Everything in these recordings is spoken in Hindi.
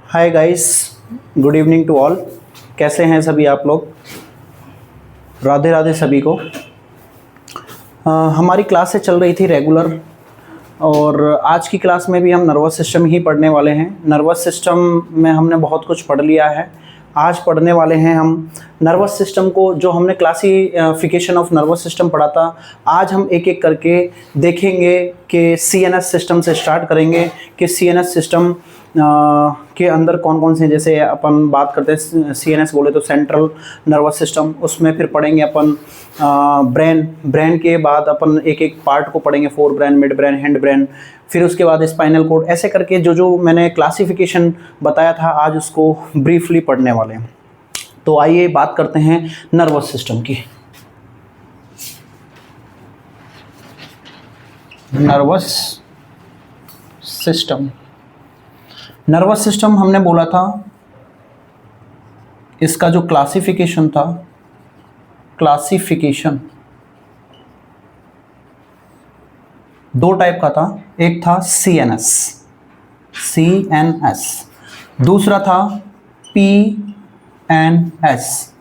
Hi guys, good evening to all. कैसे हैं सभी आप लोग? राधे राधे सभी को। हमारी क्लासें चल रही थी रेगुलर और आज की क्लास में भी हम नर्वस सिस्टम ही पढ़ने वाले हैं। नर्वस सिस्टम में हमने बहुत कुछ पढ़ लिया है। आज पढ़ने वाले हैं हम नर्वस सिस्टम को, जो हमने क्लासिफिकेशन ऑफ नर्वस सिस्टम पढ़ा था। आज हम एक एक करके देखेंगे कि सीएनएस सिस्टम से स्टार्ट करेंगे कि सीएनएस सिस्टम के अंदर कौन कौन से, जैसे अपन बात करते हैं सीएनएस बोले तो सेंट्रल नर्वस सिस्टम, उसमें फिर पढ़ेंगे अपन ब्रेन के बाद अपन एक एक पार्ट को पढ़ेंगे, fore brain, mid brain, hind brain, फिर उसके बाद स्पाइनल कोड, ऐसे करके जो मैंने क्लासिफिकेशन बताया था आज उसको ब्रीफली पढ़ने वाले हैं। तो आइए बात करते हैं नर्वस सिस्टम की। नर्वस सिस्टम हमने बोला था, इसका जो क्लासिफिकेशन था, क्लासिफिकेशन दो टाइप का था। एक था सीएनएस, दूसरा था पीएनएस।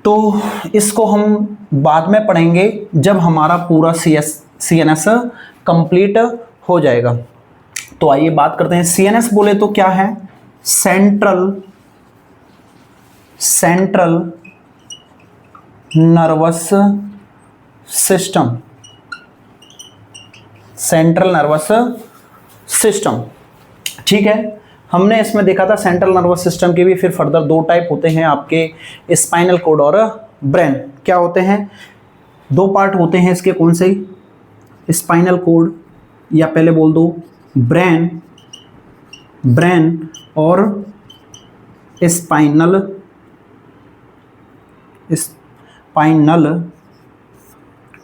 तो इसको हम बाद में पढ़ेंगे जब हमारा पूरा सीएनएस कंप्लीट हो जाएगा। तो आइए बात करते हैं। सीएनएस बोले तो क्या है? Central nervous system, central nervous system. ठीक है, हमने इसमें देखा था सेंट्रल नर्वस सिस्टम के भी फिर फर्दर दो टाइप होते हैं आपके, स्पाइनल कोड और ब्रेन। क्या होते हैं? दो पार्ट होते हैं इसके। कौन से? स्पाइनल कोड या पहले बोल दो ब्रेन और स्पाइनल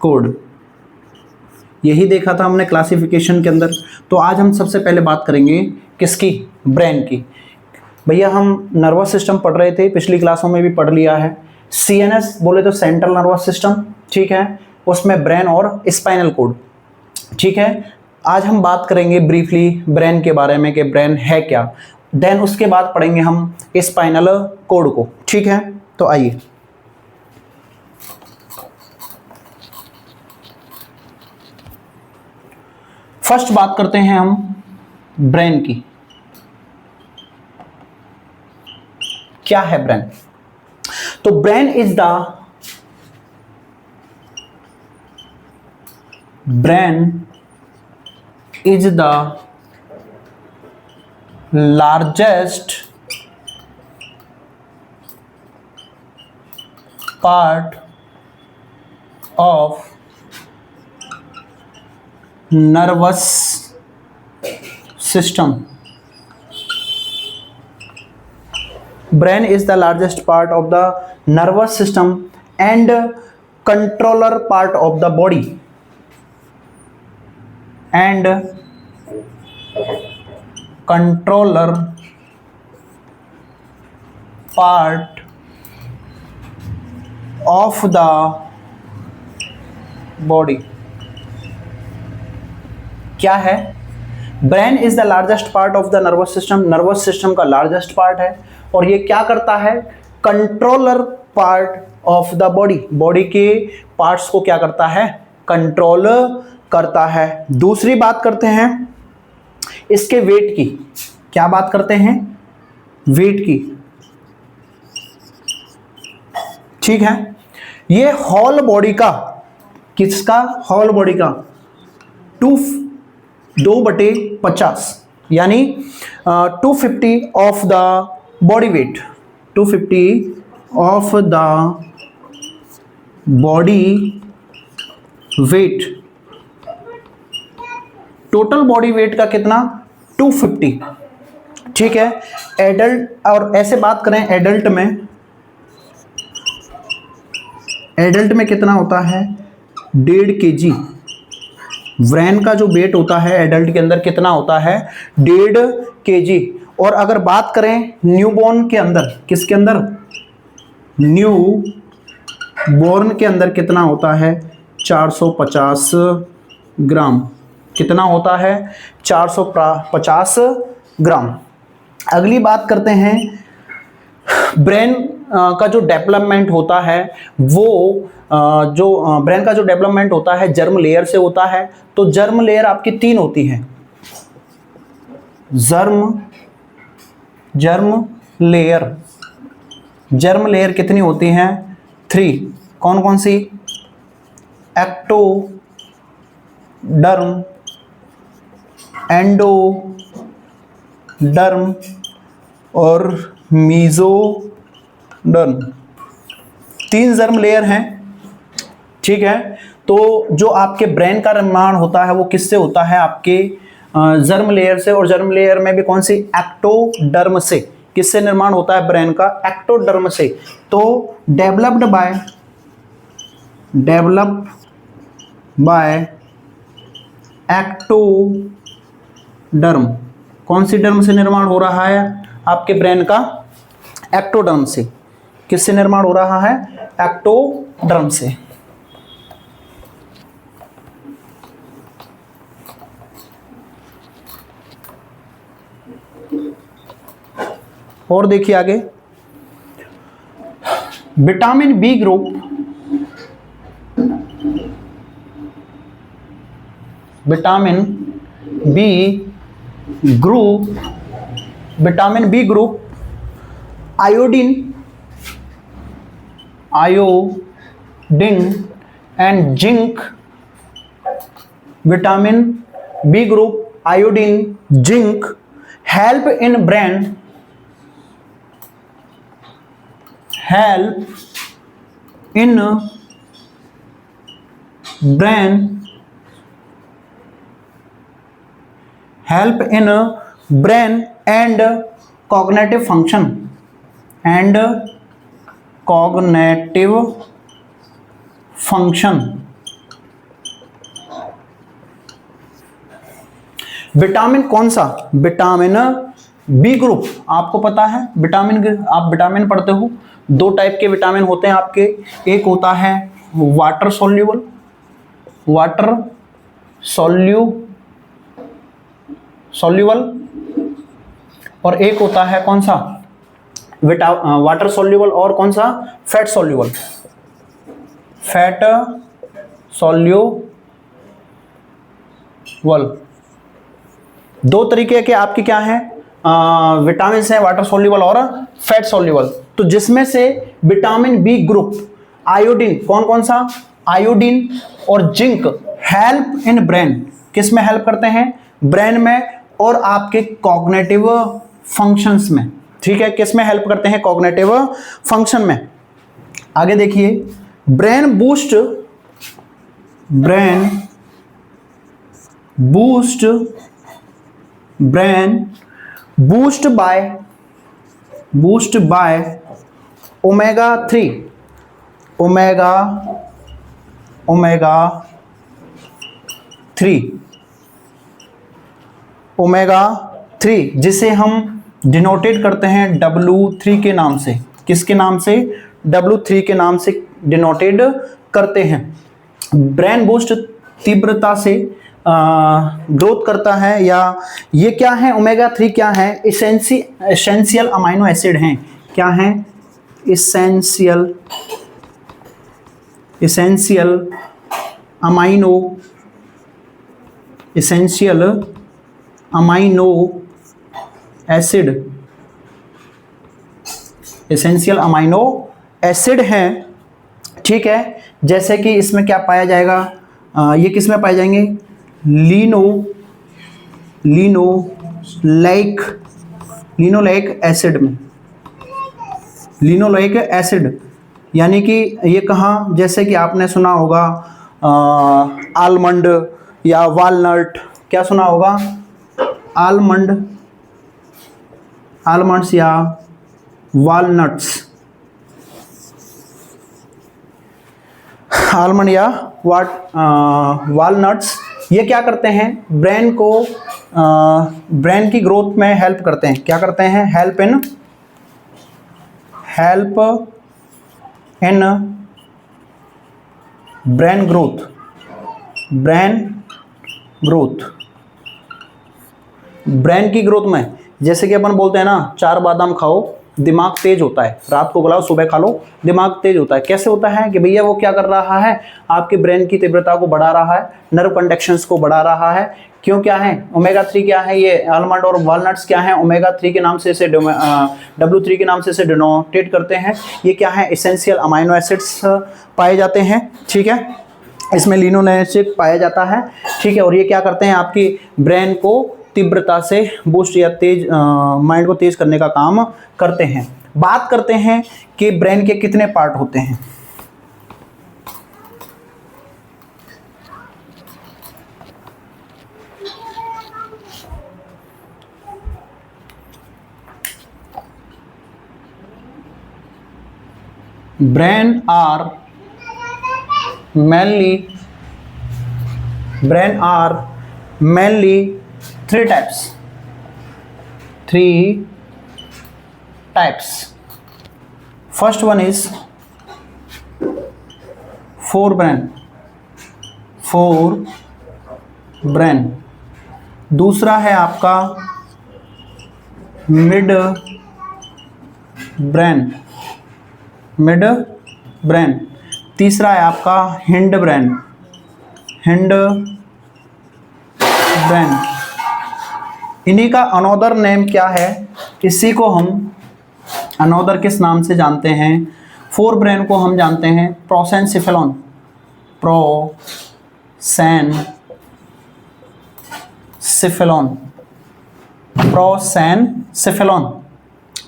कोड। यही देखा था हमने क्लासिफिकेशन के अंदर। तो आज हम सबसे पहले बात करेंगे किसकी? ब्रेन की। भैया हम नर्वस सिस्टम पढ़ रहे थे, पिछली क्लासों में भी पढ़ लिया है। सीएनएस बोले तो सेंट्रल नर्वस सिस्टम, ठीक है, उसमें ब्रेन और स्पाइनल कोड। ठीक है, आज हम बात करेंगे ब्रीफली ब्रेन के बारे में कि ब्रेन है क्या। देन उसके बाद पढ़ेंगे हम स्पाइनल कोड को। ठीक है, तो आइए फर्स्ट बात करते हैं हम ब्रेन की। क्या है ब्रेन? तो brain is the largest part of nervous system. Brain is the largest part of the nervous system and controller part of the body. And controller part of the body. क्या है? Brain is the largest part of the nervous system. Nervous system का लार्जेस्ट पार्ट है और ये क्या करता है? Controller part of the body. Body के पार्ट्स को क्या करता है? कंट्रोल करता है। दूसरी बात करते हैं इसके वेट की। क्या बात करते हैं? वेट की। ठीक है, ये होल बॉडी का, किसका? होल बॉडी का 2/50 यानी 250 of the body weight, 250 of the body weight. Total body weight का कितना? 250। ठीक है, एडल्ट, और ऐसे बात करें एडल्ट में कितना होता है? 1.5 kg। ब्रेन का जो वेट होता है एडल्ट के अंदर कितना होता है? 1.5 kg। और अगर बात करें न्यूबॉर्न के अंदर, किसके अंदर? न्यूबॉर्न के अंदर कितना होता है? 450 ग्राम। कितना होता है? 450 ग्राम। अगली बात करते हैं, ब्रेन का जो डेवलपमेंट होता है वो जो ब्रेन का जो डेवलपमेंट होता है जर्म लेयर से होता है। तो जर्म लेयर आपकी 3 होती है। जर्म लेयर कितनी होती हैं? 3। कौन कौन सी? एक्टोडर्म, एंडोडर्म और मीजोडर्म। 3 जर्म लेयर हैं, ठीक है। तो जो आपके ब्रेन का निर्माण होता है वो किससे होता है? आपके जर्म लेयर से। और जर्म लेयर में भी कौन सी? एक्टोडर्म से। किससे निर्माण होता है ब्रेन का? एक्टोडर्म से। तो डेवलप्ड बाय एक्टोडर्म। कौन सी डर्म से निर्माण हो रहा है आपके ब्रेन का? एक्टोडर्म से। किससे निर्माण हो रहा है? एक्टोडर्म से। और देखिए आगे, vitamin B group, vitamin B group iodine and zinc. Vitamin B group, iodine, zinc help in brain and cognitive function vitamin कौन सा? Vitamin B group. आपको पता है आप विटामिन पढ़ते हो, 2 टाइप के विटामिन होते हैं आपके। एक होता है वाटर सॉल्यूबल और एक होता है कौन सा? वाटर सॉल्यूबल और कौन सा? Fat soluble. दो तरीके के आपके क्या हैं विटामिन हैं, वाटर सॉल्यूबल और फैट सॉल्यूबल। तो जिसमें से विटामिन बी ग्रुप, आयोडीन, कौन कौन सा? आयोडीन और जिंक हेल्प इन ब्रेन। किस में हेल्प करते हैं? ब्रेन में और आपके कॉग्निटिव फंक्शंस में। ठीक है, किस में हेल्प करते हैं? कॉग्निटिव फंक्शन में। आगे देखिए, ब्रेन बूस्ट बाय ओमेगा 3 जिसे हम डिनोटेट करते हैं W3 के नाम से। किसके नाम से? W3 के नाम से डिनोटेट करते हैं। ब्रेन बूस्ट तीव्रता से ग्रोथ करता है, या ये क्या है? ओमेगा 3 क्या है? एसेंशियल अमाइनो एसिड हैं। क्या हैं? एसेंशियल अमाइनो एसिड हैं। ठीक है, जैसे कि इसमें क्या पाया जाएगा? ये किस में पाए जाएंगे? लिनोलेइक एसिड में। लिनोलेइक एसिड यानी कि ये कहाँ? जैसे कि आपने सुना होगा आलमंड या वालनट। क्या सुना होगा? आलमंड्स या वालनट्स। आलमंड या वालनट्स ये क्या करते हैं? ब्रेन की ग्रोथ में हेल्प करते हैं। क्या करते हैं? Help in brain growth. Brain की ग्रोथ में, जैसे कि अपन बोलते हैं ना 4 बादाम खाओ दिमाग तेज होता है, रात को खिलाओ सुबह खा लो दिमाग तेज होता है। कैसे होता है कि भैया वो क्या कर रहा है, आपके ब्रेन की तीव्रता को बढ़ा रहा है, नर्व कंडक्शंस को बढ़ा रहा है। क्यों, क्या है ओमेगा 3, क्या है ये आलमंड और वॉलनट्स क्या है, ओमेगा 3 के नाम से इसे W3 के नाम से इसे डिनोटेट करते हैं। ये क्या है, एसेंशियल अमाइनो एसिड्स पाए जाते हैं, ठीक है, इसमें लिनोलेनिक एसिड पाया जाता है, ठीक है। और ये क्या करते हैं, आपकी ब्रेन को तीव्रता से बूस्ट या तेज माइंड को तेज करने का काम करते हैं। बात करते हैं कि ब्रेन के कितने पार्ट होते हैं। Brain are mainly three types. First one is forebrain, दूसरा है आपका मिड ब्रेन, तीसरा है आपका हिंड ब्रेन। इन्हीं का अनोदर नेम क्या है, इसी को हम अनोदर किस नाम से जानते हैं, फोर ब्रेन को हम जानते हैं प्रोसेनसिफेलॉन। प्रोसेनसिफेलॉन।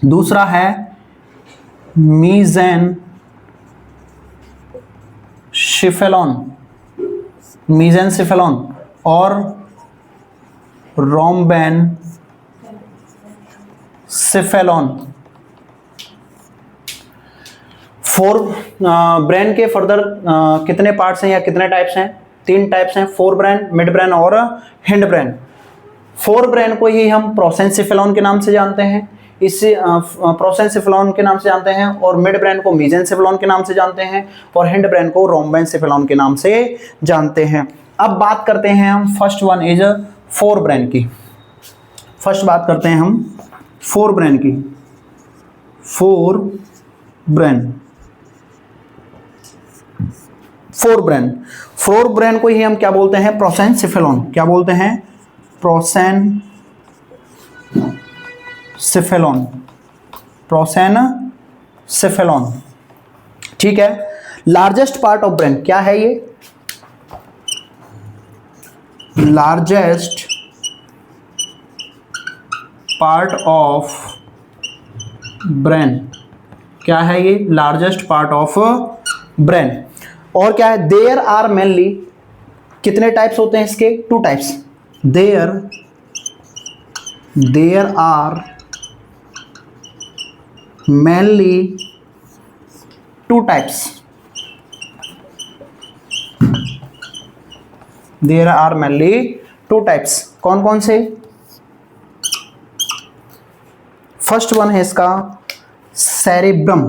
दूसरा है मीजेनसिफेलॉन और रोम्बेनसिफेलॉन। फोर ब्रेन के फर्दर कितने पार्ट्स हैं या कितने टाइप्स हैं, 3 टाइप्स हैं, फोर ब्रेन, मिड ब्रेन और हिंड ब्रेन। फोर ब्रेन को ही हम प्रोसेनसिफेलॉन के नाम से जानते हैं, इसे प्रोसेनसिफेलॉन के नाम से जानते हैं, और मिड ब्रेन को मीजेनसिफेलॉन के नाम से जानते हैं, और हिंड ब्रेन को रोम्बेनसिफेलॉन के नाम से जानते हैं। अब बात करते हैं हम first one is fore brain की। फर्स्ट बात करते हैं हम फोर ब्रेन की। फोर ब्रेन को ही हम क्या बोलते हैं, प्रोसेनसिफेलॉन। क्या बोलते हैं, प्रोसेनसिफेलॉन, ठीक है। लार्जेस्ट पार्ट ऑफ ब्रेन क्या है, ये लार्जेस्ट पार्ट ऑफ ब्रेन, क्या है ये, लार्जेस्ट पार्ट ऑफ ब्रेन। और क्या है, देयर आर मेनली, कितने टाइप्स होते हैं इसके, 2 types. There are mainly 2 types. There are mainly 2 types. कौन कौन से, फर्स्ट वन है इसका सेरेब्रम,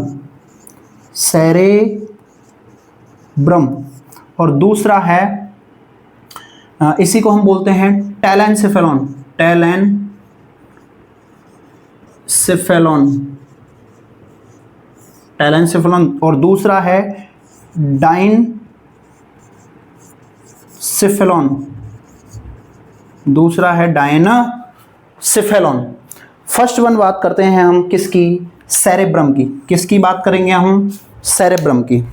और दूसरा है इसी को हम बोलते हैं टैलेनसिफेलॉन, और दूसरा है डायनसिफेलॉन। फर्स्ट वन बात करते हैं हम किसकी, सेरेब्रम की। किसकी बात करेंगे हम, सेरेब्रम की।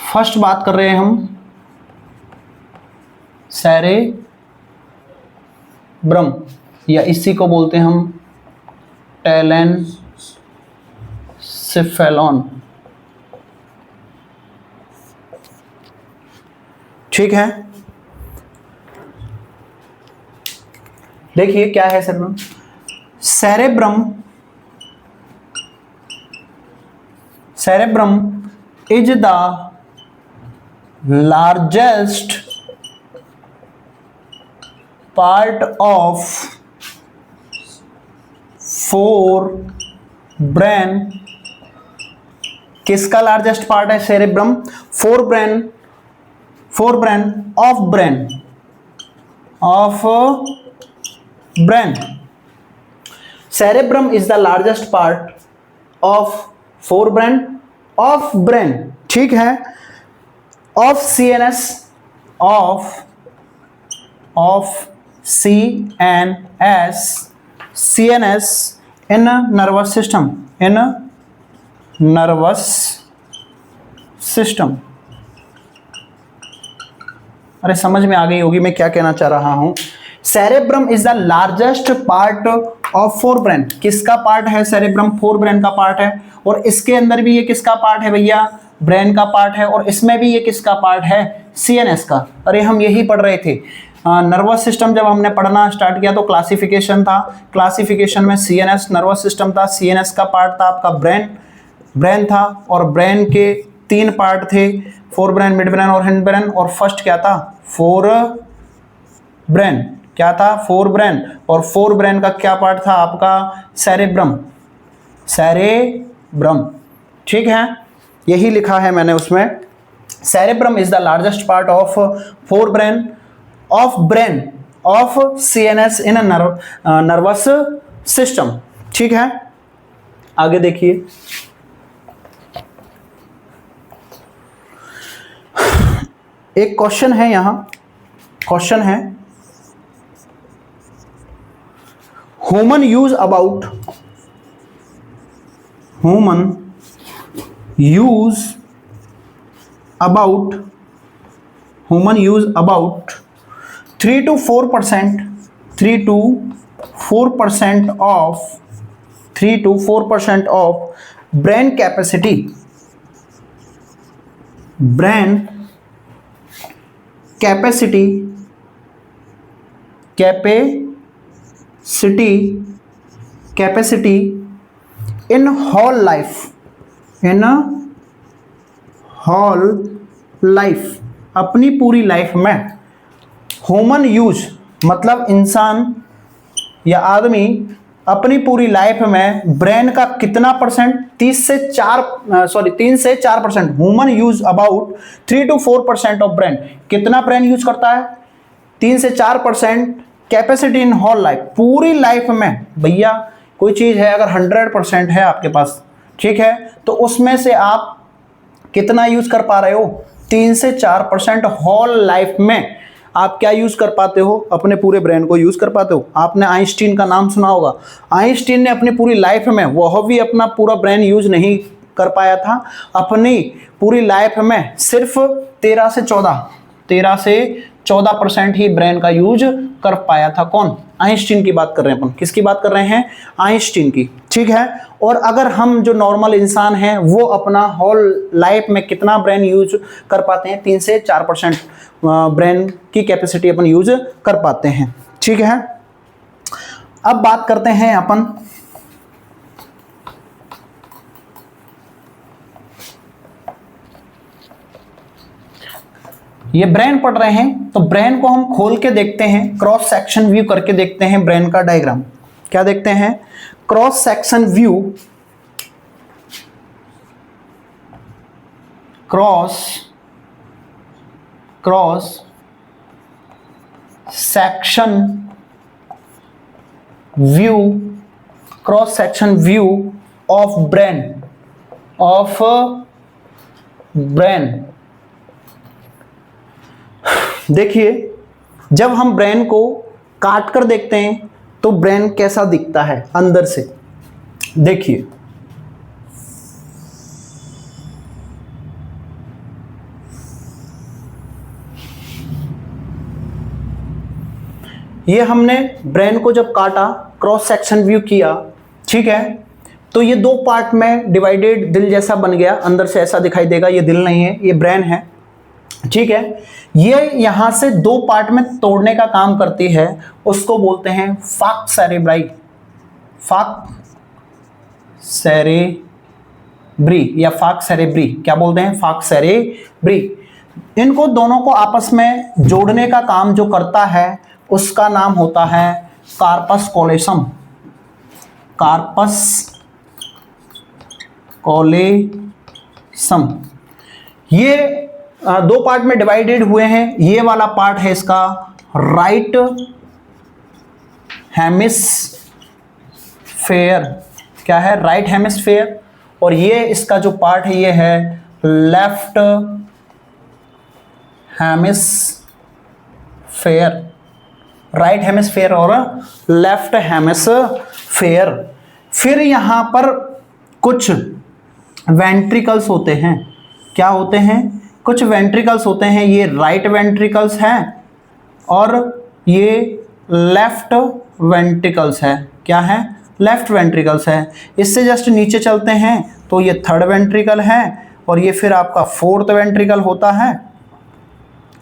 फर्स्ट बात कर रहे हैं हम सेरेब्रम, या इसी को बोलते हैं हम टैलेनसिफेलॉन, ठीक है। देखिए क्या है cerebrum. Cerebrum is the largest part of forebrain, किसका लार्जेस्ट पार्ट है? Cerebrum. Forebrain of brain. Cerebrum is the largest part of forebrain of brain, ठीक है। Of CNS, of CNS in nervous system, अरे समझ में आ गई होगी मैं क्या कहना चाह रहा हूं। Cerebrum is the largest part of forebrain. किसका पार्ट है? सेरेब्रम फोरब्रेन का पार्ट है। और इसके अंदर भी ये किसका पार्ट है भैया? ब्रेन का पार्ट है। और इसमें भी ये किसका पार्ट है? CNS का। अरे हम यही पढ़ रहे थे नर्वस सिस्टम जब हमने पढ़ना स्टार्ट किया तो क्लासिफिकेशन था, क्लासिफिकेशन में CNS नर्वस सिस्टम था, CNS का पार्ट था आपका ब्रेन था। और ब्रेन के 3 पार्ट थे, फोरब्रेन, मिड ब्रेन और हिंड ब्रेन। और फर्स्ट क्या था? फोरब्रेन। क्या था? फोरब्रेन। और फोरब्रेन का क्या पार्ट था आपका? सेरेब्रम, ठीक है। यही लिखा है मैंने उसमें, cerebrum is the largest part of forebrain of CNS in nervous system, ठीक है। आगे देखिए, एक क्वेश्चन है यहां, क्वेश्चन है human use about 3 to 4% of brain capacity in whole life, अपनी पूरी लाइफ में। ह्यूमन यूज मतलब इंसान या आदमी अपनी पूरी लाइफ में ब्रेन का कितना परसेंट? 3 से 4%। Human use about 3 to 4% of brain. कितना ब्रेन यूज करता है? 3 से 4% कैपेसिटी इन होल लाइफ, पूरी लाइफ में। भैया कोई चीज है अगर 100% है आपके पास, ठीक है, तो उसमें से आप कितना यूज कर पा रहे हो? 3 से 4% होल लाइफ में आप क्या यूज कर पाते हो? अपने पूरे ब्रेन को यूज कर पाते हो। आपने आइंस्टीन का नाम सुना होगा। आइंस्टीन ने अपनी पूरी लाइफ में वह भी अपना पूरा ब्रेन यूज नहीं कर पाया था। अपनी पूरी लाइफ में सिर्फ 13 से 14% ही ब्रेन का यूज कर पाया था। कौन? आइंस्टीन की बात कर रहे हैं अपन। किसकी बात कर रहे हैं? आइंस्टीन की, ठीक है। और अगर हम जो नॉर्मल इंसान हैं वो अपना होल लाइफ में कितना ब्रेन यूज कर पाते हैं? 3 से 4% ब्रेन की कैपेसिटी अपन यूज कर पाते हैं, ठीक है। अब बात करते हैं अपन ये ब्रेन पढ़ रहे हैं तो ब्रेन को हम खोल के देखते हैं, क्रॉस सेक्शन व्यू करके देखते हैं ब्रेन का डायग्राम। क्या देखते हैं? Cross section view, cross section view of brain. देखिए, जब हम ब्रेन को काट कर देखते हैं तो ब्रेन कैसा दिखता है अंदर से। देखिए, ये हमने ब्रेन को जब काटा, क्रॉस सेक्शन व्यू किया, ठीक है, तो ये 2 पार्ट में डिवाइडेड दिल जैसा बन गया। अंदर से ऐसा दिखाई देगा, ये दिल नहीं है, ये ब्रेन है, ठीक है। ये यहां से 2 पार्ट में तोड़ने का काम करती है, उसको बोलते हैं फाक सेरेब्री या फाक सेरेब्री। क्या बोलते हैं? फाक सेरेब्री। इनको दोनों को आपस में जोड़ने का काम जो करता है उसका नाम होता है कार्पस कोलेसम। Corpus callosum. ये दो पार्ट में डिवाइडेड हुए हैं। ये वाला पार्ट है इसका राइट हेमिस्फेयर। क्या है? Right hemisphere. और ये इसका जो पार्ट है ये है लेफ्ट हेमिस्फेयर। राइट हेमिस्फेयर और लेफ्ट हेमिस्फेयर। फिर यहां पर कुछ वेंट्रिकल्स होते हैं। क्या होते हैं? कुछ वेंट्रिकल्स होते हैं। ये राइट वेंट्रिकल्स हैं और ये लेफ्ट वेंट्रिकल्स है। क्या है? लेफ्ट वेंट्रिकल्स है। इससे जस्ट नीचे चलते हैं तो ये थर्ड वेंट्रिकल है और ये फिर आपका फोर्थ वेंट्रिकल होता है।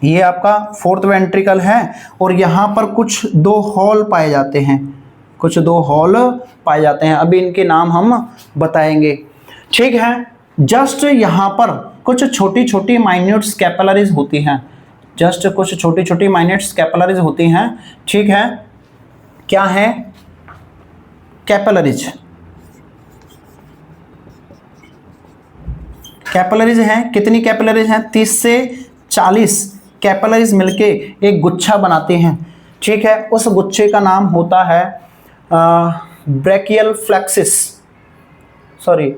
ये आपका फोर्थ वेंट्रिकल है और यहाँ पर कुछ दो हॉल पाए जाते हैं। कुछ दो हॉल पाए जाते हैं। अभी इनके नाम हम बताएंगे। ठीक है। जस्ट यहाँ पर कुछ छोटी छोटी माइन्यूट कैपिलरीज होती हैं। जस्ट कुछ छोटी छोटी माइन्यूट कैपिलरीज होती हैं। ठीक है। क्या है? कैपिलरीज। कैपिलरीज हैं। कितनी कैपिलरीज हैं? 30 से 40 कैपिलरीज मिलके एक गुच्छा बनाती हैं। ठीक है। उस गुच्छे का नाम होता है ब्रैकियल फ्लेक्सिस। सॉरी,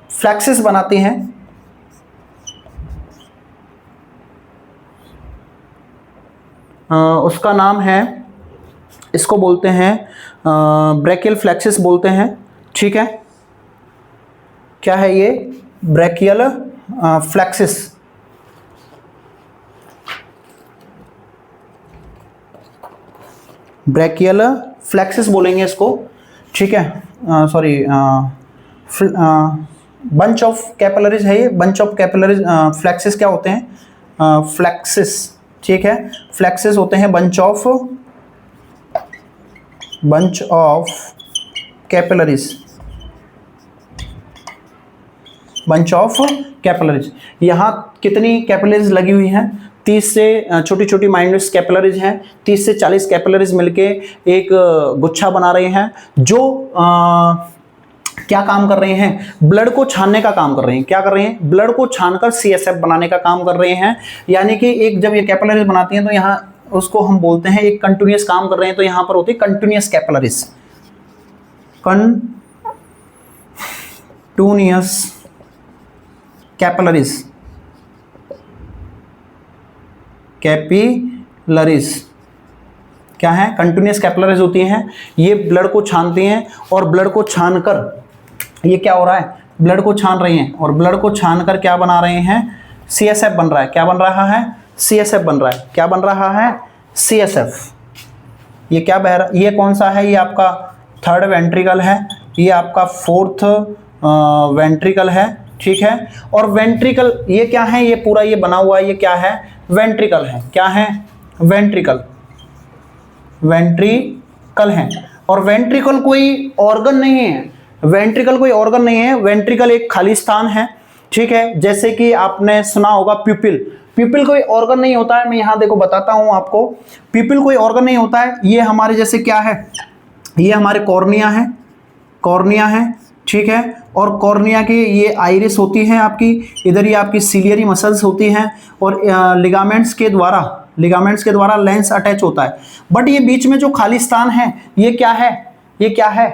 फ्लेक्सिस बनाती हैं। उसका नाम है, इसको बोलते हैं ब्रैकियल फ्लेक्सिस बोलते हैं। ठीक है। क्या है ये? ब्रैकियल फ्लेक्सिस। ब्रैकियल फ्लेक्सिस बोलेंगे इसको। ठीक है। सॉरी, बंच ऑफ कैपिलरीज है ये। Bunch of capillaries. फ्लेक्सिस क्या होते हैं? फ्लेक्सिस। ठीक है। फ्लेक्सिस होते हैं bunch of capillaries. Bunch of capillaries. यहाँ कितनी कैपिलरीज लगी हुई हैं? 30 से छोटी छोटी माइन्यूट कैपिलरीज हैं। 30 से 40 कैपिलरीज मिलके एक गुच्छा बना रहे हैं जो क्या काम कर रहे हैं? ब्लड को छानने का काम कर रहे हैं। क्या कर रहे हैं? ब्लड को छानकर CSF बनाने का काम कर रहे हैं। यानी कि एक जब ये कैपिलरीज बनाती हैं तो यहाँ उसको हम बोलते हैं एक कंटिन्यूअस काम कर रहे हैं, तो यहाँ पर होती है continuous capillaries. Continuous capillaries. Capillaries क्या है? कंटिन्यूअस कैपिलरीज होती हैं। ये ब्लड को छानती हैं और ब्लड को छानकर ये क्या हो रहा है? ब्लड को छान रही हैं और ब्लड को छानकर क्या बना रहे हैं? CSF बन रहा है। क्या बन रहा है? CSF बन रहा है। क्या बन रहा है? CSF। ये क्या बह रहा? ये कौन सा है? ये आपका थर्ड वेंट्रिकल है। ये आपका फोर्थ वेंट्रिकल है। ठीक है। और वेंट्रिकल ये क्या है? ये पूरा ये बना हुआ है, ये क्या है? वेंट्रिकल है। क्या है? वेंट्रिकल। वेंट्रिकल है। और वेंट्रिकल कोई ऑर्गन नहीं है। वेंट्रिकल कोई ऑर्गन नहीं है। वेंट्रिकल एक खाली स्थान है। ठीक है। जैसे कि आपने सुना होगा प्यूपिल। प्यूपिल कोई ऑर्गन नहीं होता है। मैं यहाँ देखो बताता हूँ आपको। प्यूपिल कोई ऑर्गन नहीं होता है। ये हमारे जैसे क्या है? ये हमारे कॉर्निया है। कॉर्निया है। ठीक है। और कॉर्निया की ये आइरिस होती है आपकी। इधर ये आपकी सिलियरी मसल्स होती हैं और लिगामेंट्स के द्वारा लेंस अटैच होता है। बट ये बीच में जो खाली स्थान है ये क्या है? ये क्या है?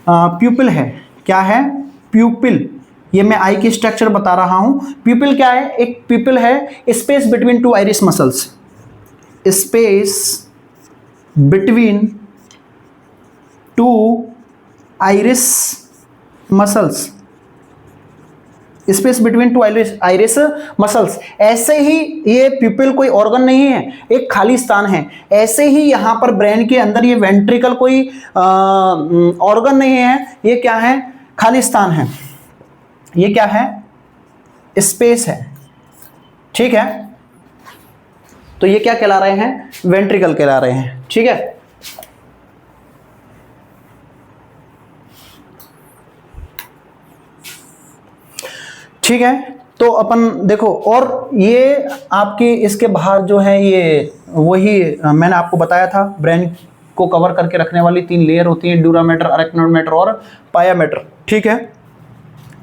प्यूपिल है। क्या है? प्यूपिल। ये मैं आई की स्ट्रक्चर बता रहा हूं। प्यूपिल क्या है? एक प्यूपिल है space between two iris muscles. Space between two iris muscles. Space between two iris muscles. ऐसे ही ये प्यूपिल कोई ऑर्गन नहीं है, एक खाली स्थान है। ऐसे ही यहां पर ब्रेन के अंदर ये वेंट्रिकल कोई ऑर्गन नहीं है। ये क्या है? खाली स्थान है। ये क्या है? स्पेस है। ठीक है। तो ये क्या कहला रहे हैं? वेंट्रिकल कहला रहे हैं। ठीक है। ठीक है। तो अपन देखो, और ये आपकी इसके बाहर जो है ये वही मैंने आपको बताया था, ब्रेन को कवर करके रखने वाली 3 लेयर होती हैं, ड्यूरा मैटर, अरेक्नोइड मैटर और पाया मैटर। ठीक है,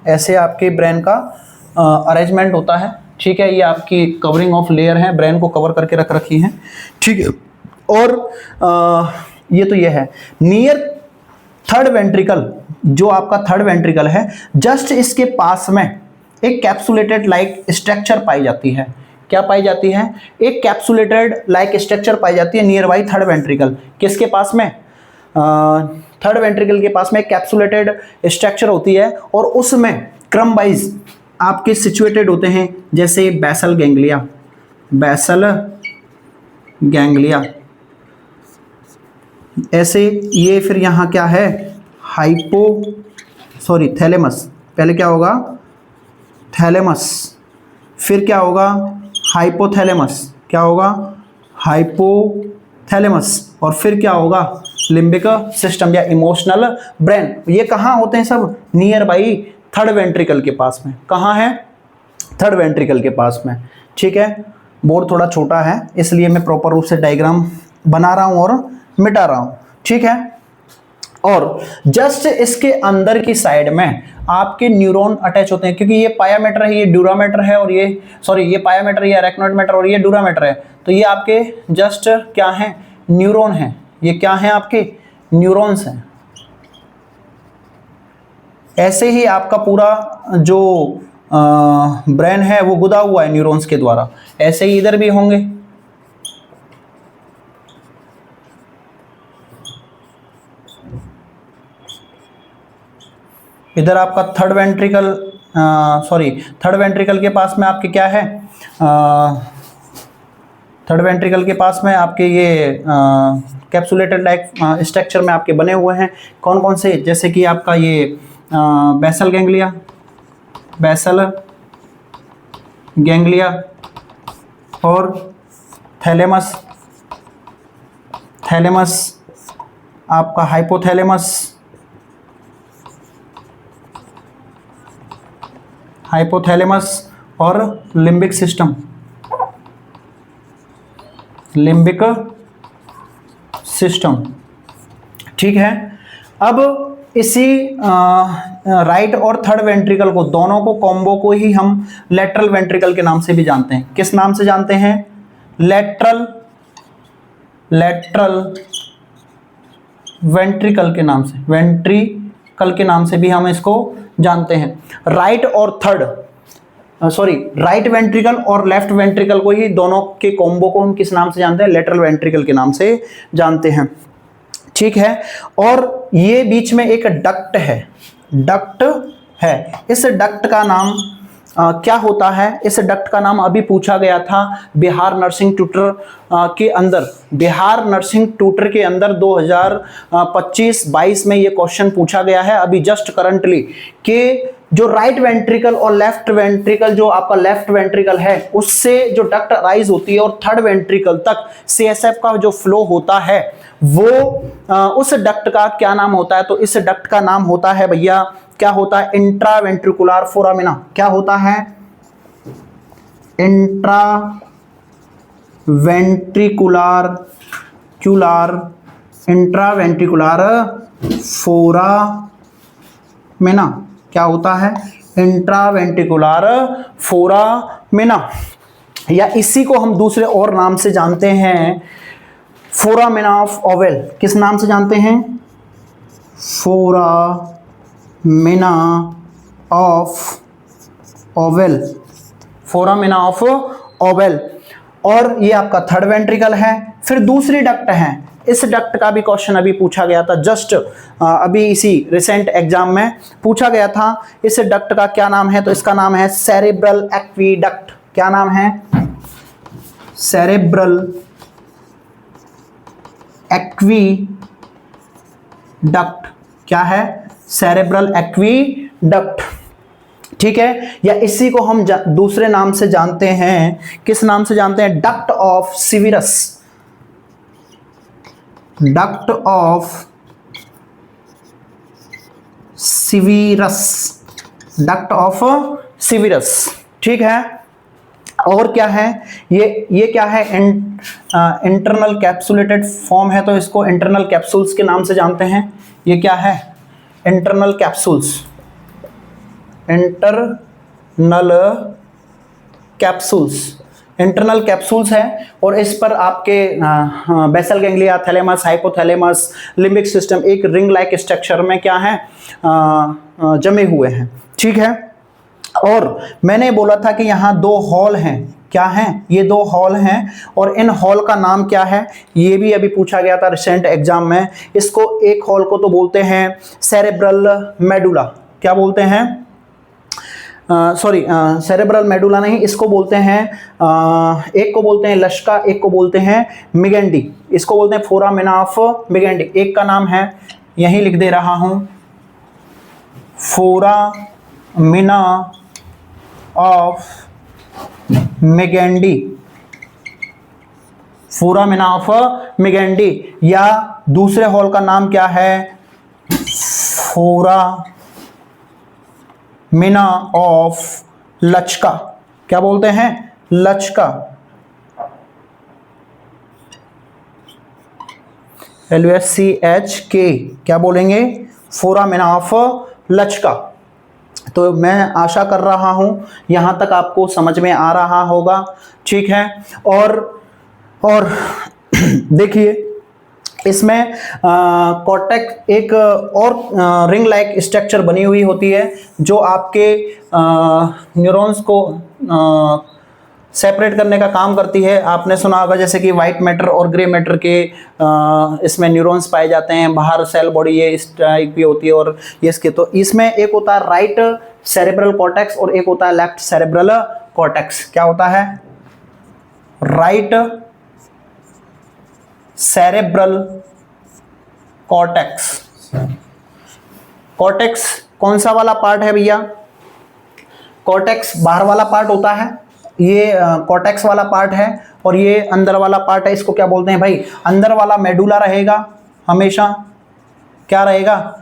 ऐसे आपके ब्रेन का अरेंजमेंट होता है। ठीक है, ये आपकी कवरिंग ऑफ लेयर है, ब्रेन को कवर करके रख रखी है। ठीक है, और ये तो ये है नियर थर्ड वेंट्रिकल, जो आपका थर्ड वेंट्रिकल है, जस्ट इसके पास में एक कैप्सुलेटेड लाइक स्ट्रक्चर पाई जाती है। क्या पाई जाती है? एक कैप्सुलेटेड लाइक स्ट्रक्चर पाई जाती है नियर बाई थर्ड वेंट्रिकल। किसके पास में? थर्ड वेंट्रिकल के पास में एक कैप्सुलेटेड स्ट्रक्चर होती है, और उसमें क्रम वाइज आपके सिचुएटेड होते हैं, जैसे बेसल गैंग्लिया, बेसल गैंग्लिया ऐसे। ये फिर यहाँ क्या है? थैलेमस। पहले क्या होगा? थैलेमस, फिर क्या होगा? हाइपोथैलेमस। क्या होगा? हाइपोथैलेमस, और फिर क्या होगा? लिम्बिक सिस्टम या इमोशनल ब्रेन। ये कहाँ होते हैं सब? नियर बाई थर्ड वेंट्रिकल के पास में। कहाँ है? थर्ड वेंट्रिकल के पास में। ठीक है, बोर्ड थोड़ा छोटा है इसलिए मैं प्रॉपर रूप से डायग्राम बना रहा हूँ और मिटा रहा हूँ। ठीक है, और जस्ट इसके अंदर की साइड में आपके न्यूरॉन अटैच होते हैं, क्योंकि ये पाया मैटर है, ये ड्यूरा मैटर है, और ये पाया मैटर, ये अरेक्नोइड मैटर, और ये ड्यूरा मैटर है। तो ये आपके जस्ट क्या है? न्यूरॉन है। ये क्या है? आपके न्यूरॉन्स हैं। ऐसे ही आपका पूरा जो ब्रेन है वो गुदा हुआ है न्यूरॉन्स के द्वारा। ऐसे ही इधर भी होंगे। इधर आपका थर्ड वेंट्रिकल के पास में आपके क्या है? थर्ड वेंट्रिकल के पास में आपके ये कैप्सुलेटेड लाइक स्ट्रक्चर में आपके बने हुए हैं। कौन कौन से? जैसे कि आपका ये बेसल गैंग्लिया और थैलेमस, आपका हाइपोथैलेमस और लिम्बिक सिस्टम, ठीक है। अब इसी राइट और थर्ड वेंट्रिकल को, दोनों को कॉम्बो को ही हम लेटरल वेंट्रिकल के नाम से भी जानते हैं। किस नाम से जानते हैं? लेटरल वेंट्रिकल के नाम से, भी हम इसको जानते हैं। राइट वेंट्रिकल और लेफ्ट वेंट्रिकल को ही, दोनों के कॉम्बो को हम किस नाम से जानते हैं? लेटरल वेंट्रिकल के नाम से जानते हैं। ठीक है, और ये बीच में एक डक्ट है। इस डक्ट का नाम क्या होता है? इस डक्ट का नाम अभी पूछा गया था बिहार नर्सिंग ट्यूटर के अंदर। बिहार नर्सिंग ट्यूटर के अंदर 2025-22 में ये क्वेश्चन पूछा गया है अभी जस्ट करंटली, कि जो राइट वेंट्रिकल और लेफ्ट वेंट्रिकल, जो आपका लेफ्ट वेंट्रिकल है उससे जो डक्ट राइज होती है और थर्ड वेंट्रिकल तक CSF का जो फ्लो होता है, वो उस डक्ट का क्या नाम होता है? तो इस डक्ट का नाम होता है भैया, क्या होता है? Intraventricular foramina. क्या होता है? Intraventricular foramina. क्या होता है? इंट्रावेंट्रिकुलर फोरामिना, या इसी को हम दूसरे और नाम से जानते हैं, फोरामिना ऑफ ओवेल। किस नाम से जानते हैं? Foramina of oval. और ये आपका थर्ड वेंट्रिकल है। फिर दूसरी डक्ट है, इस डक्ट का भी क्वेश्चन अभी पूछा गया था, जस्ट अभी इसी रिसेंट एग्जाम में पूछा गया था। इस डक्ट का क्या नाम है? तो इसका नाम है सेरेब्रल एक्वीडक्ट। क्या नाम है? सेरेब्रल एक्वीडक्ट। क्या है? सेरेब्रल एक्वीडक्ट। ठीक है, या इसी को हम दूसरे नाम से जानते हैं। किस नाम से जानते हैं? Duct of Sylvius. Duct of Sylvius. ठीक है। और क्या है ये क्या है, इंटरनल कैप्सुलेटेड फॉर्म है, तो इसको इंटरनल कैप्सूल्स के नाम से जानते हैं। ये क्या है, internal capsules, internal capsules, internal capsules है। और इस पर आपके basal ganglia, thalamus, hypothalamus, limbic system एक रिंग लाइक स्ट्रक्चर में क्या है, जमे हुए हैं। ठीक है। और मैंने बोला था कि यहाँ दो हॉल हैं, क्या हैं, ये दो हॉल हैं, और इन हॉल का नाम क्या है, ये भी अभी पूछा गया था रिसेंट एग्जाम में। इसको एक हॉल को तो बोलते हैं सेरेब्रल मेडुला, क्या बोलते हैं, सॉरी सेरेब्रल मेडुला नहीं, इसको बोलते हैं एक को बोलते हैं लश्का, एक को बोलते हैं मिगेंडी, इसको बोलते हैं फोरामिना ऑफ मिगेंडी। एक का नाम है, यहीं लिख दे रहा हूं, फोरामिना ऑफ मिगेंडी, फोरामिना ऑफ मिगेंडी। या दूसरे हॉल का नाम क्या है, फोरामिना ऑफ लचका, क्या बोलते हैं, लचका, LUSCHK, क्या बोलेंगे, फोरामिना ऑफ लचका। तो मैं आशा कर रहा हूं यहां तक आपको समझ में आ रहा होगा। ठीक है। और देखिए इसमें कॉर्टेक्स एक और रिंग लाइक स्ट्रक्चर बनी हुई होती है जो आपके न्यूरॉन्स को सेपरेट करने का काम करती है। आपने सुना होगा जैसे कि वाइट मैटर और ग्रे मैटर के इसमें न्यूरॉन्स पाए जाते हैं, बाहर सेल बॉडी ये इस टाइप की होती है, और ये इसके तो इसमें एक होता है राइट सेरेब्रल कॉर्टेक्स और एक होता है लेफ्ट सेरेब्रल कॉर्टेक्स। क्या होता है, राइट सेरेब्रल कॉर्टेक्स। कॉर्टेक्स कौन सा वाला पार्ट है भैया, कॉर्टेक्स बाहर वाला पार्ट होता है, ये कॉर्टेक्स वाला पार्ट है, और ये अंदर वाला पार्ट है, इसको क्या बोलते हैं भाई, अंदर वाला मेडुला रहेगा हमेशा, क्या रहेगा,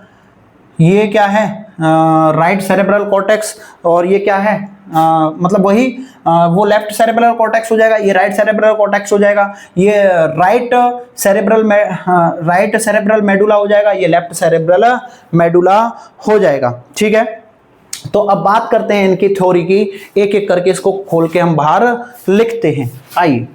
ये क्या है राइट सेरेब्रल कॉर्टेक्स, और ये क्या है मतलब वही वो लेफ्ट सेरेब्रल कॉर्टेक्स हो जाएगा, ये राइट सेरेब्रल कॉर्टेक्स हो जाएगा, ये राइट सेरेब्रल मेडुला हो जाएगा, ये लेफ्ट सेरेब्रल मेडुला हो जाएगा। ठीक है। तो अब बात करते हैं इनकी थ्योरी की, एक एक करके इसको खोल के हम बाहर लिखते हैं। आइए,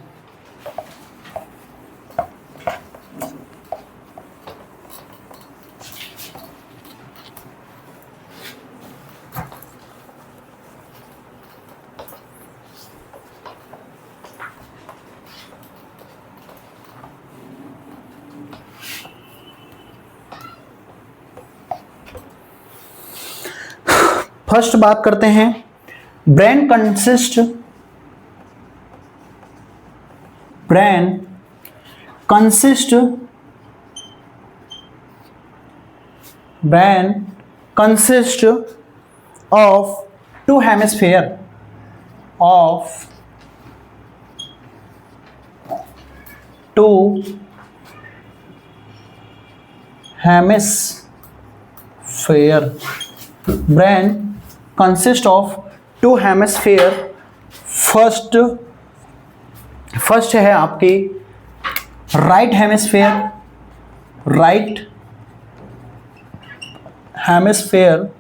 फर्स्ट बात करते हैं, brain consist of two hemisphere of two hemisphere. Brain consists of two hemisphere. First है आपकी राइट हेमिस्फेयर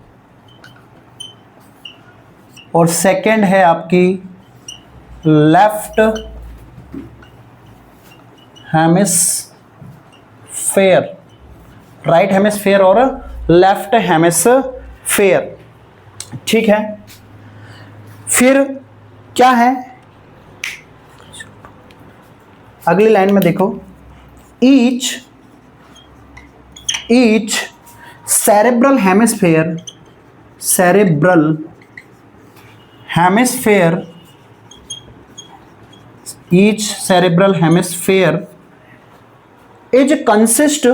और सेकंड है आपकी लेफ्ट हेमिस्फेयर, राइट हेमिस्फेयर और लेफ्ट हेमिस्फेयर। ठीक है। फिर क्या है, अगली लाइन में देखो, each cerebral hemisphere each cerebral hemisphere is consist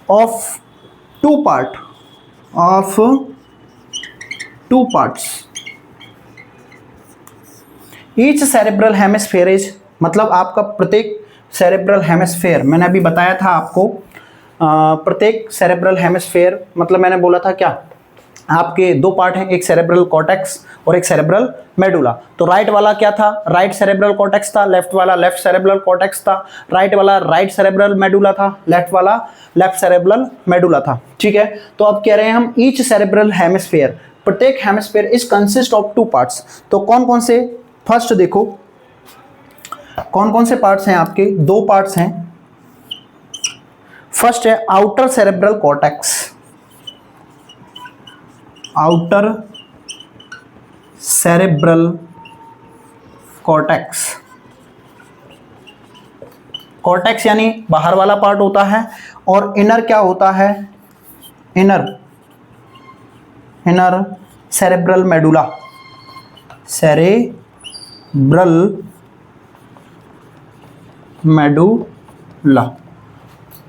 of two parts. Each cerebral hemisphere is, मतलब आपका प्रत्येक सेरेब्रल हेमिस्फेयर, मैंने अभी बताया था आपको प्रत्येक सेरेब्रल हेमिस्फेयर, मतलब मैंने बोला था क्या, आपके दो पार्ट हैं, एक सेरेब्रल कॉर्टेक्स और एक सेरेब्रल मेडुला। तो राइट वाला क्या था, राइट सेरेब्रल कॉर्टेक्स था, लेफ्ट वाला लेफ्ट सेरेब्रल कॉर्टेक्स था, राइट वाला राइट सेरेब्रल मेडुला था, लेफ्ट वाला लेफ्ट सेरेब्रल मेडुला था। ठीक है, तो अब कह रहे हैं हम ईच सेरेब्रल हेमिस्फेयर, प्रत्येक hemisphere is consist of two parts. तो कौन कौन से, फर्स्ट देखो कौन कौन से पार्ट्स हैं आपके, दो पार्ट्स हैं। फर्स्ट है outer cerebral cortex, outer cerebral cortex, cortex यानी बाहर वाला पार्ट होता है, और इनर क्या होता है, inner cerebral medulla, cerebral medulla.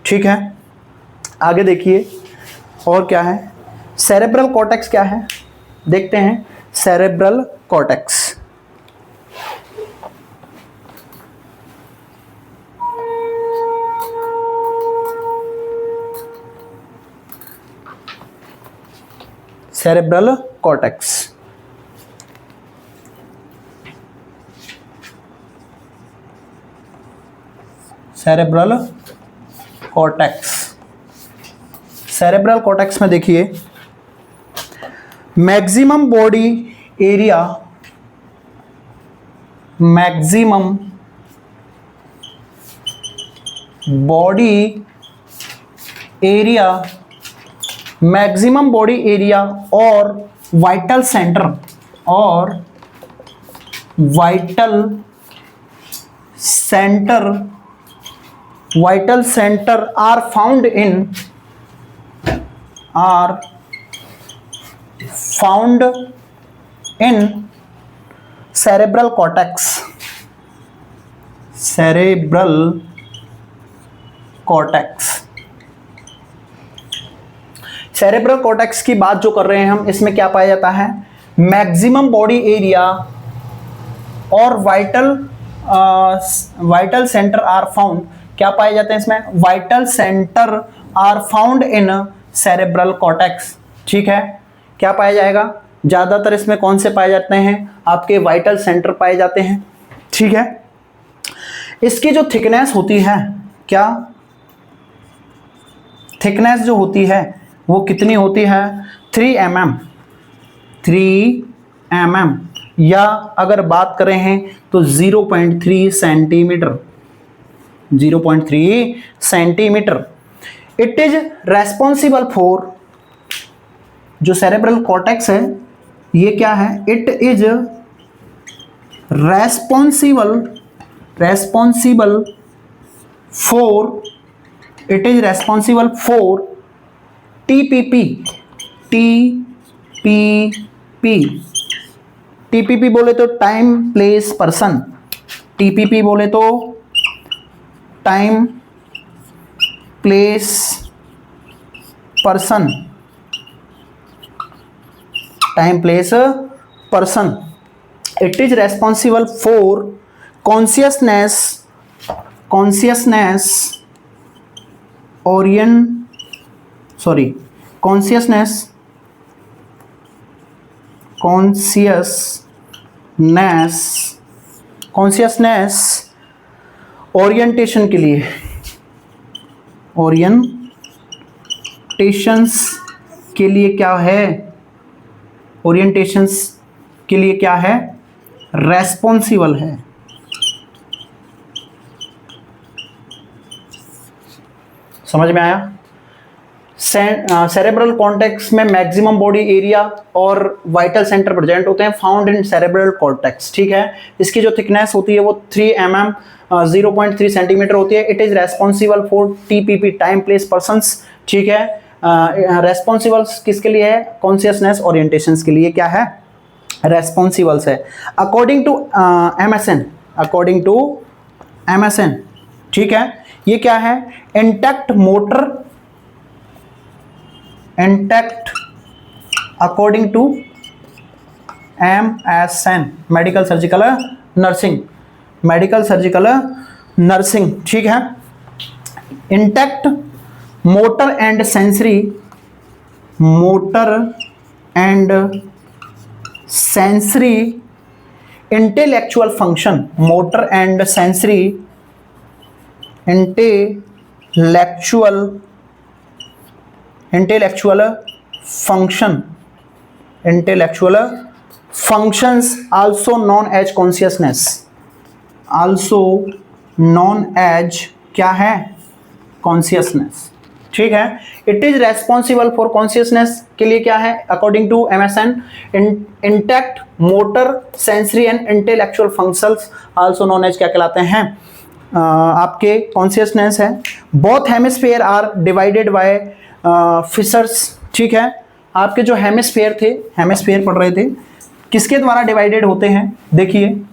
ठीक है, आगे देखिए और क्या है, सेरेब्रल कॉर्टेक्स क्या है, देखते हैं। Cerebral cortex, cerebral cortex, cerebral cortex, cerebral cortex में देखिए maximum body area, maximum body area, maximum body area और वाइटल सेंटर, और vital centre, vital centre are found in cerebral cortex, cerebral cortex. Cerebral cortex की बात जो कर रहे हैं हम, इसमें क्या पाया जाता है, मैक्सिमम बॉडी एरिया और वाइटल सेंटर आर फाउंड, क्या पाए जाते हैं इसमें, vital centre are found in cerebral cortex. ठीक है, क्या पाया जाएगा, ज्यादातर इसमें कौन से पाए जाते हैं, आपके वाइटल सेंटर पाए जाते हैं। ठीक है, इसकी जो थिकनेस होती है, क्या थिकनेस जो होती है वो कितनी होती है, 3 mm, 3 mm, या अगर बात करें हैं तो 0.3 centimetre, 0.3 centimetre. It is responsible for, जो सेरेब्रल कॉर्टेक्स है ये क्या है, it is responsible for, it is responsible for TPP, TPP बोले तो टाइम प्लेस पर्सन, टीपीपी बोले तो time place person, time place person. It is responsible for consciousness orientation के लिए, ओरिएंटेशंस के लिए क्या है, ओरिएंटेशंस के लिए क्या है, रेस्पॉन्सिबल है। समझ में आया। सेरेब्रल कॉर्टेक्स में मैक्सिमम बॉडी एरिया और वाइटल सेंटर प्रेजेंट होते हैं, फाउंड इन सेरेब्रल कॉर्टेक्स। ठीक है, इसकी जो थिकनेस होती है वो 3 mm 0.3 सेंटीमीटर होती है। It is responsible for TPP, time place persons. ठीक है, रेस्पॉन्सिबल किसके लिए है, कॉन्शियसनेस ओरिएंटेशंस के लिए क्या है, रेस्पॉन्सिबल्स है। अकॉर्डिंग टू एमएसएन, ठीक है, ये क्या है, intact motor, intact according to MSN, medical surgical nursing, ठीक है, intact motor and sensory, motor and sensory intellectual function, motor and sensory intellectual function, intellectual functions also known as consciousness, also known as क्या है, consciousness। ठीक है, it is responsible for consciousness के लिए क्या है, according to MSN, intact motor sensory and intellectual functions also known as क्या कहलाते हैं, आपके कॉन्शियसनेस है। Both hemisphere are divided by fissures. ठीक है, आपके जो हेमिस्फीयर थे, हेमिस्फीयर पढ़ रहे थे, किसके द्वारा डिवाइडेड होते हैं, देखिए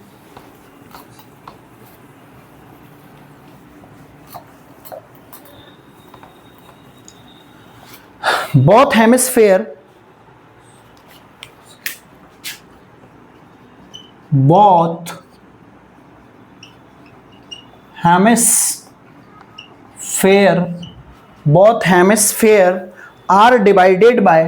both hemisphere are divided by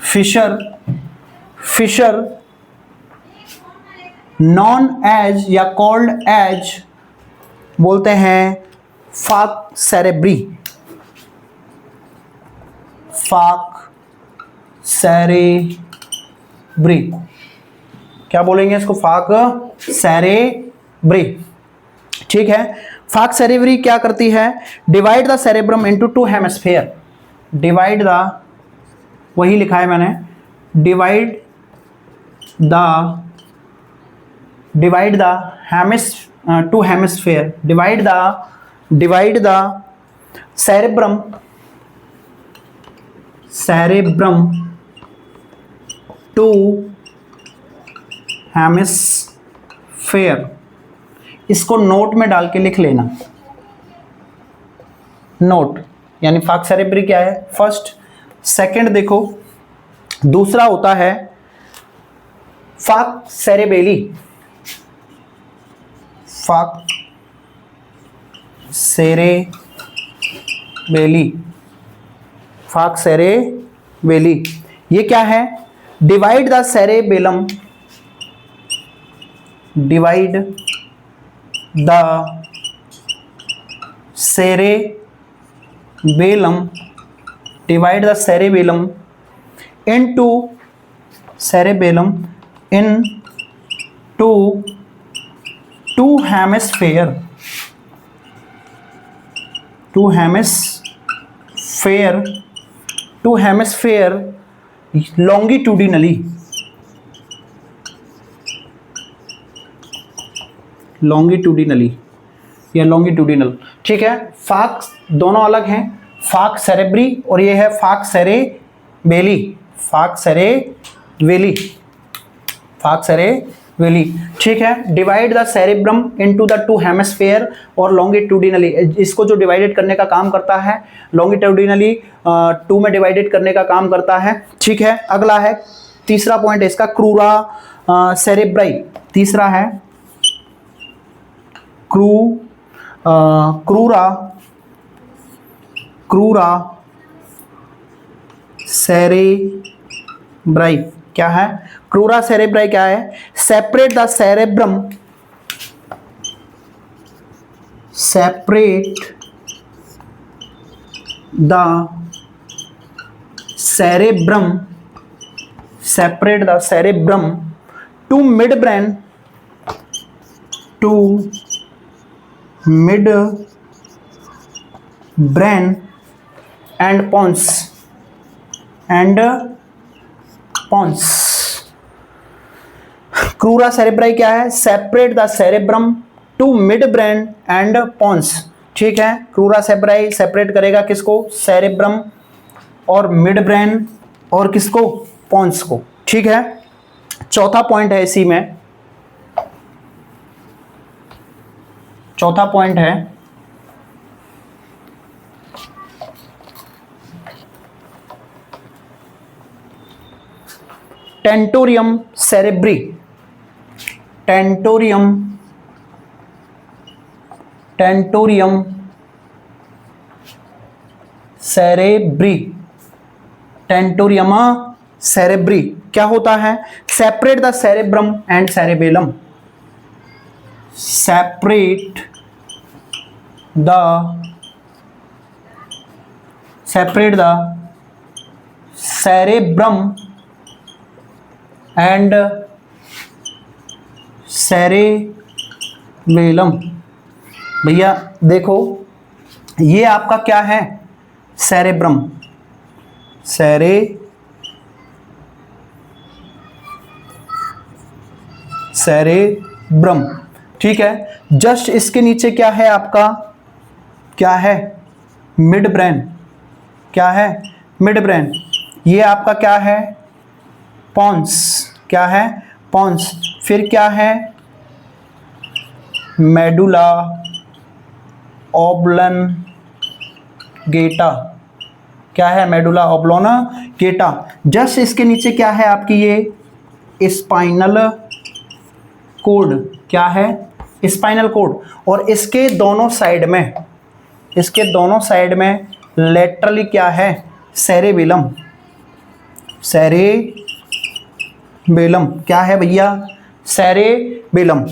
Fisher, fissure known as या कॉल्ड एज बोलते हैं फाक सेरेब्री, क्या बोलेंगे इसको, फाक सेरेब्री। ठीक है, फाक सेरेब्री क्या करती है, divide the cerebrum into two hemisphere, divide the, वही लिखा है मैंने, divide the two hemisphere, divide the cerebrum two hemisphere. इसको नोट में डाल के लिख लेना, नोट, यानी फाक सेरेब्री क्या है, फर्स्ट। सेकंड देखो, दूसरा होता है फाक सेरेबेली, फाक सेरेबेली, ये क्या है, divide the cerebellum, divide the cerebellum, divide the cerebellum into two hemisphere longitudinally, या longitudinal। ठीक है, फाक दोनों अलग हैं, फाक सेरेब्री और ये है फाक सेरेबेली। ठीक है, divide the cerebrum into the two hemisphere और लॉन्गिट्यूडिनली, इसको जो डिवाइडेड करने का काम करता है, लॉन्गिट्यूडिनली टू में डिवाइडेड करने का काम करता है। ठीक है, अगला है, तीसरा पॉइंट है इसका, क्रूरा सेरेब्राई, तीसरा है क्रूरा सेरेब्राई। क्या है, क्रूरा सेरेब्राई क्या है, separate the cerebrum, separate the cerebrum to mid brain and pons, crura cerebri क्या है, separate the cerebrum to mid brain and pons. ठीक है, क्रूरा सेरेब्राई सेपरेट करेगा किसको, सेरेब्रम और मिड ब्रेन और किसको, पॉन्स को। ठीक है, चौथा पॉइंट है इसी में, चौथा पॉइंट है tentorium cerebri, tentorium cerebri, tentorium cerebri क्या होता है? Separate the cerebrum and cerebellum, separate the cerebrum and cerebellum. भैया देखो ये आपका क्या है? सेरेब्रम, सेरेब्रम, ठीक है। जस्ट इसके नीचे क्या है आपका? क्या है? मिड ब्रेन, क्या है? Mid brain. ये आपका क्या है? पॉन्स, क्या है? पॉन्स। फिर क्या है? मेडुला ऑब्लोंगेटा, क्या है? Medulla oblongata. जस्ट इसके नीचे क्या है आपकी? ये स्पाइनल कोड, क्या है? Spinal cord. और इसके दोनों साइड में, लेटरली क्या है? सेरेबेलम, सेरेबेलम क्या है भैया? सेरेबेलम।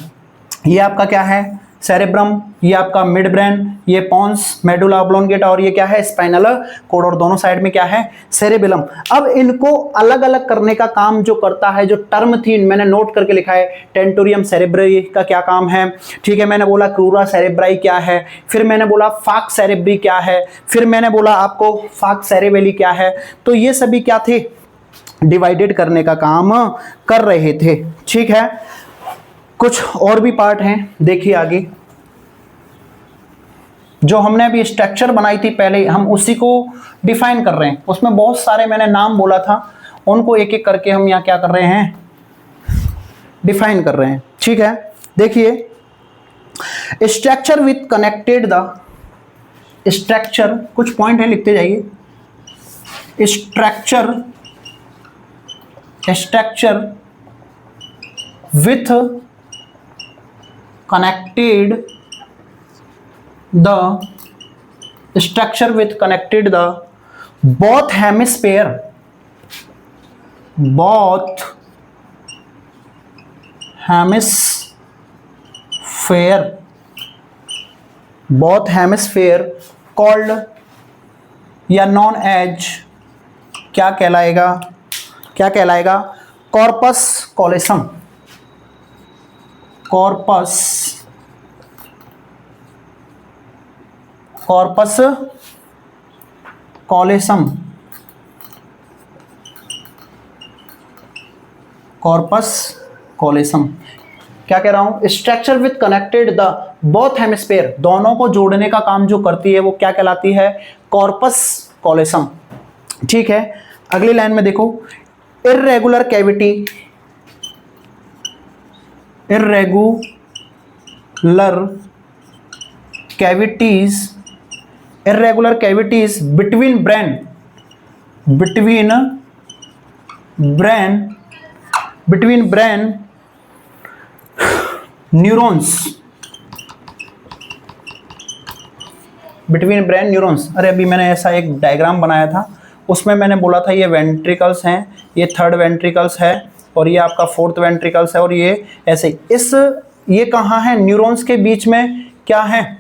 ये आपका क्या है? सेरेब्रम, ये आपका मिड ब्रेन, ये पॉन्स, मेडुला ऑब्लोंगेटा और ये क्या है? Spinal cord. और दोनों साइड में क्या है? सेरेबेलम। अब इनको अलग अलग करने का काम जो करता है, जो टर्म थी मैंने नोट करके लिखा है, टेंटोरियम सेरेब्री का क्या काम है, ठीक है। मैंने बोला क्रूरा सेरेब्राई क्या है, फिर मैंने बोला फाक सेरेब्री क्या है, फिर मैंने बोला आपको फाक सेरेबेली क्या है। तो ये सभी क्या थे? डिवाइडेड करने का काम कर रहे थे, ठीक है। कुछ और भी पार्ट हैं, देखिए आगे। जो हमने अभी स्ट्रक्चर बनाई थी पहले, हम उसी को डिफाइन कर रहे हैं। उसमें बहुत सारे मैंने नाम बोला था, उनको एक एक करके हम यहाँ क्या कर रहे हैं? डिफाइन कर रहे हैं, ठीक है। देखिए structure with connected the structure, कुछ पॉइंट है लिखते जाइए। Structure with connected the structure with connected the both hemisphere called या known as क्या कहलाएगा? कॉर्पस कॉलेसम, कॉर्पस कॉलेसम, क्या कह रहा हूं? Structure with connected the both hemisphere, दोनों को जोड़ने का काम जो करती है वो क्या कहलाती है? कॉर्पस कॉलेसम, ठीक है। अगली लाइन में देखो, irregular cavities between brain neurons। अरे अभी मैंने ऐसा एक डायग्राम बनाया था, उसमें मैंने बोला था ये वेंट्रिकल्स हैं, ये थर्ड वेंट्रिकल्स है और ये आपका फोर्थ वेंट्रिकल्स है और ये ऐसे। ये कहाँ है? न्यूरॉन्स के बीच में क्या है?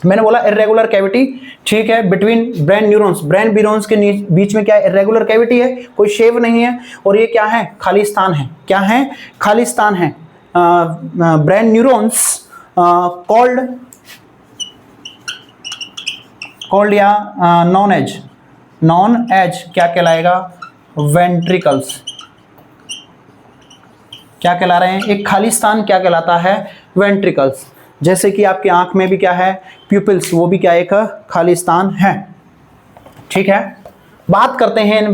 मैंने बोला इरेगुलर कैविटी, ठीक है, between brain neurons, brain neurons के बीच में क्या है? इरेगुलर कैविटी है, कोई शेव नहीं है। और ये क्या है? खाली स्थान है। क्या है? खाली स्थान है। ब्रेन न्यूरॉन्स कॉल्ड या नॉन एज क्या कहलाएगा? वेंट्रिकल्स। क्या कहला रहे हैं? एक खाली स्थान क्या कहलाता है? वेंट्रिकल्स। जैसे कि आपकी आंख में भी क्या है? प्यूपिल्स, वो भी क्या एक खाली स्थान है, ठीक है। बात करते हैं इन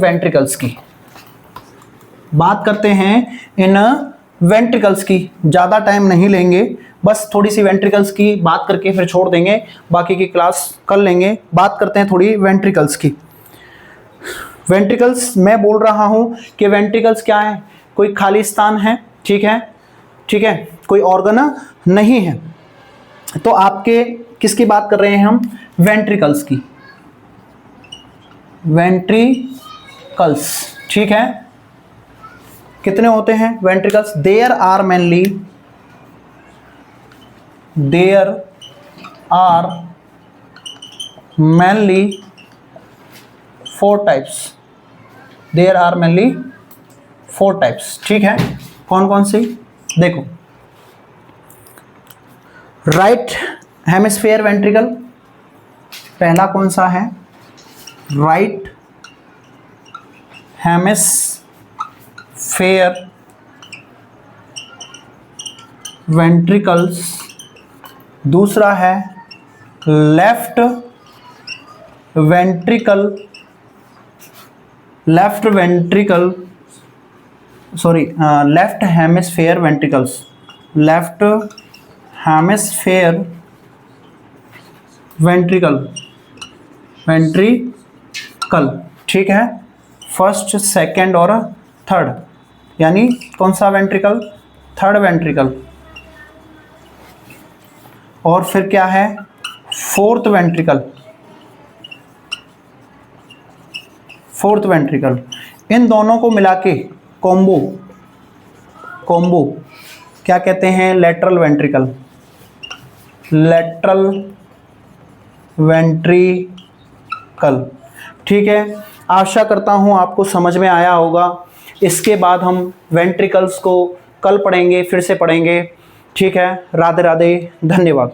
वेंट्रिकल्स की, ज़्यादा टाइम नहीं लेंगे, बस थोड़ी सी वेंट्रिकल्स की बात करके फिर छोड़ देंगे, बाकी की क्लास कर लेंगे। बात करते हैं थोड़ी वेंट्रिकल्स की। वेंट्रिकल्स मैं बोल रहा हूं कि वेंट्रिकल्स क्या है? कोई खाली स्थान है, ठीक है, ठीक है, कोई ऑर्गन नहीं है। तो आपके किसकी बात कर रहे हैं हम? वेंट्रिकल्स की, वेंट्रिकल्स, ठीक है। कितने होते हैं ventricles? There are mainly 4 types, there are mainly 4 types, ठीक है। कौन कौन सी? देखो, राइट हेमिस्फीयर वेंट्रिकल पहला कौन सा है? Right hemisphere ventricles. दूसरा है left ventricle, left hemisphere ventricles, left hemisphere ventricle, ठीक है। फर्स्ट, सेकंड और थर्ड, यानी कौन सा वेंट्रिकल? Third ventricle. और फिर क्या है? Fourth ventricle, fourth ventricle. इन दोनों को मिला के कॉम्बो क्या कहते हैं? लेटरल वेंट्रिकल, लेटरल वेंट्रिकल, ठीक है। आशा करता हूं आपको समझ में आया होगा। इसके बाद हम वेंट्रिकल्स को कल पढ़ेंगे, फिर से पढ़ेंगे, ठीक है। राधे राधे, धन्यवाद।